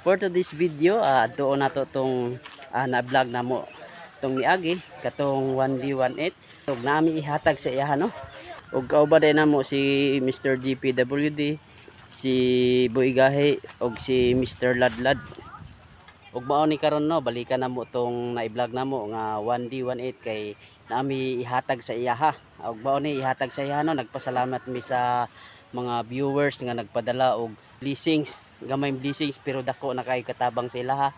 For today's video, doon nato tong na-vlog na mo tong miagi katong 1D18 ug nami ihatag sa iya no. Ug kauban din namo si Mr. GPWD, si Boy Gahe ug si Mr. Ladlad. Ug mao ni karon no, balikan namo tong na-vlog namo nga 1D18 kay nami ihatag sa iya ha. Ug mao ni ihatag sa iya no, nagpasalamat mi sa mga viewers nga nagpadala og blessings, gamay blessings pero dako na kay katabang sila ha.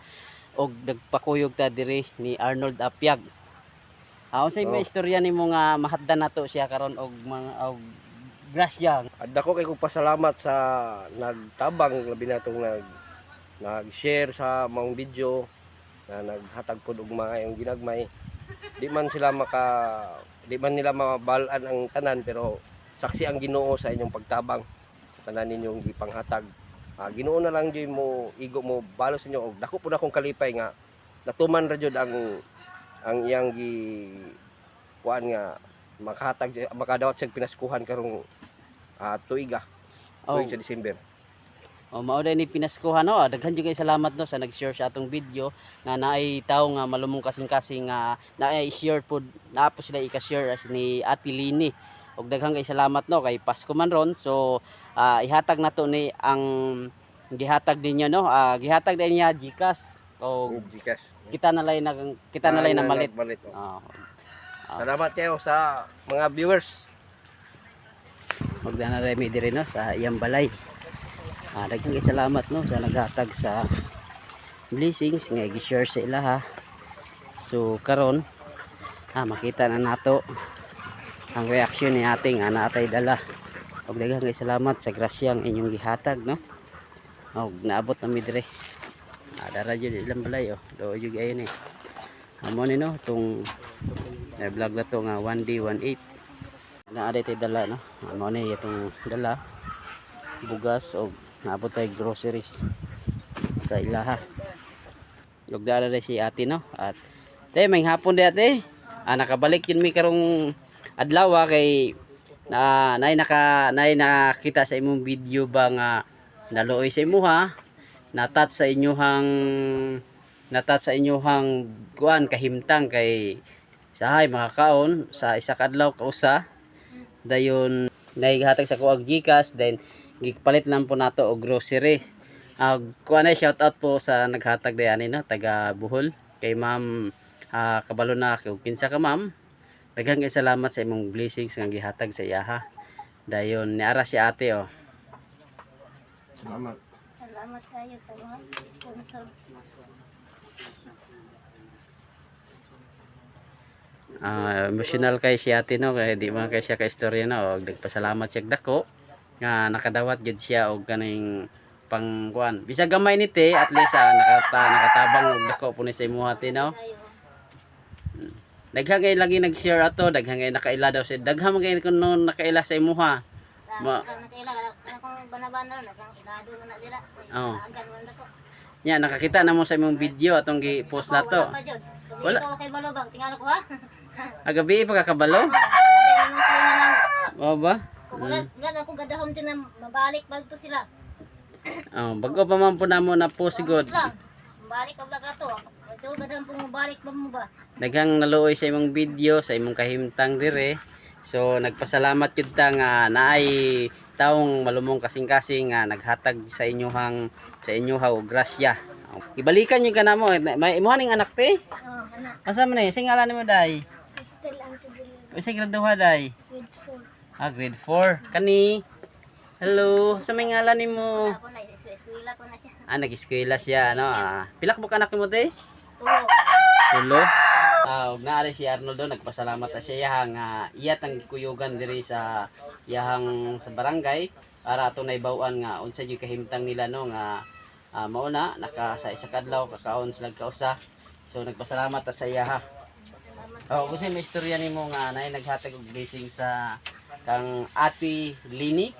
Og nagpakuyog ta diri ni Arnold Apyag. Unsay may Oh, istorya nimo nga mahatdan nato siya karon og mga og grasya. adda ko kay kong pasalamat sa nagtabang labi na tong nag-share sa maong video na naghatag pod og mga yung ginagmay. Di man sila di man nila mabalaan ang tanan pero saksi ang Ginoo sa inyong pagtabang sa tanan ninyong gipanghatag. Ginoo na lang jud mo igo mo balos ninyo og dako pud akong kalipay nga natuman ra jud ang iyang kuan nga makadawat sa pinaskuhan karong tuiga Oh, sa December. mao ni pinaskuhan no. Daghan jud kay salamat no sa nag-share sa atong video nga naay tawo nga malumong kasing-kasing nga naay share pod naa po sila i-share as ni Ate Lini. Og daghang kay salamat no kay Pasko man ron. So ihatag nato ni ang gihatag ninyo no. Gihatag din niya GCash og Gcash. kita na lay na malit. Nagbalit, oh. Ah, Salamat kayo sa mga viewers. magdana rin mi diri no sa iyang balay. Daghang kay salamat no sa naghatag sa blessings nga gi-share sa ila ha. So karon makita na nato ang reaksyon ni ating natay dala. Og daghang kay salamat sa grasyang inyong gihatag no. Og naabot na mi diri. Dara jud ilang balay do jud ayon amo ni no tong vlog na to nga 1D18 na tay dala no. Amo ni itong dala bugas og naabot tay groceries sa ilaha. Ug dala si ate no. At tay may hapon di ate. Nakabalik yun mi karong adlaw kay nay nakita sa imong video ba nga naluoy sa imuha natat sa inyuhang kuan kahimtang kay sahay makakaon sa isa ka adlaw kausa dayon naihatag sa kuag GCash then gipalit lang po nato og grocery. Kuan ay shout out po sa naghatag dayani no taga Bohol kay Ma'am kabalo na kay kinsa ka ma'am. Daghang kay salamat sa imong blessings nga gihatag sa iyaha. Dayon niara si ate Salamat. Salamat kayo sa mga sponsor. Emotional kay si ate no kay di man kay siya ka istorya no og nagpasalamat siya dako nga nakadawat gid siya og kaning pangkuan bisag gamay ni te at least nakatabang og dako po ni sa imuha te no. Daghang kay lagi nag-share ato, daghang kay nakaila daw siya, daghang kay kuno nakaila sa imuha. Nakailangan akong banabana ron, akong ilado na dira. Agan man dako. Nya nakakita na mo sa imong video atong gi-post nato. Wala pa jud. Wala. Wala kay balobang, tingala ko ha. Gabi pa kakabalo? Sabi naman sila na lang. Oo ba? Wala akong gadahom dyan na mabalik ba to sila. Bago pa man po namo na post sigod. Mabalik ka ba ka to? So gadahom pong mabalik ba mo ba? Daghang naluoy sa imong video, sa imong kahimtang dire. So nagpasalamat jud ta nga naay taong malumong kasing-kasing nga naghatag sa inyuha og grasya. Ibalikan niyo kanamo, may imuha ning anak te. Ana. Asa man ni sing ngalan nimo day? Crystal ang sigil. Usa graduha day? Grade 4. Grade 4. Kani. Hello, sa may ngalan nimo? Ako na eskwela ko na siya. Nag-eskwela siya no. Pila ka ba anak nimo te? Tulo. Tulo. Og naari si Arnoldo nagpasalamat ta siya nga iya tang kuyugan diri sa iyahang sa barangay para ato naibaw-an nga unsa gyud kahimtang nila no nga mauna naka sa isa ka adlaw kakaon sila kausa. So nagpasalamat ta sa iya ha. Kung may istorya nimo nga nay naghatag og blessing sa kang Ate Lini.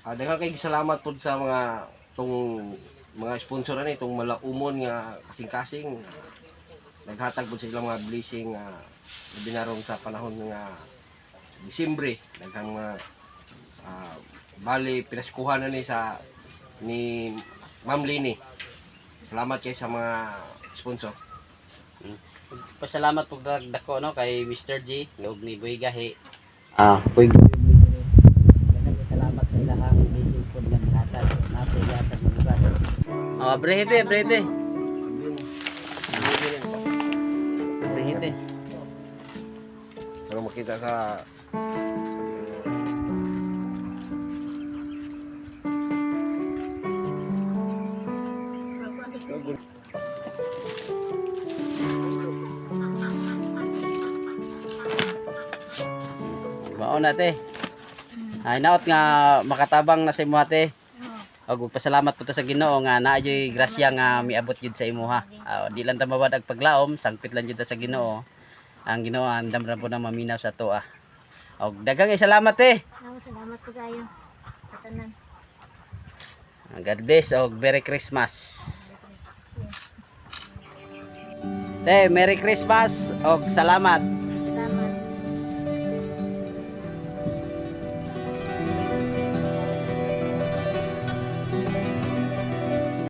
Daghang kay salamat pud sa mga sponsor ani itong malaumon nga kasing-kasing. Naghatag pud sila mga blessing binarong sa panahon nga Disyembre. Daghang bali pinaskuhan na ni sa ni Ma'am Lini. Salamat kay sa mga sponsor. Pasalamat po dako no kay Mr. G ug ni Boy Gahi. Boy Gahi. Salamat sa ilahang business po nga nahatag. Napilatag mo bukas. Brehete. Brehete. Pero makita sa Baon nate. Ay naot nga makatabang na sa imo ate. Og pasalamat po ta sa Ginoo nga naayoy grasya nga miabot gid sa imuha. Di lang ta mawad ang paglaom, sangpit lang jud ta sa Ginoo. Ang Ginoo andam ra po na maminaw sa tuwa. Og daghang salamat eh. Salamat po kayo. Sa tanan. God bless og Merry Christmas. Te, Merry Christmas og salamat.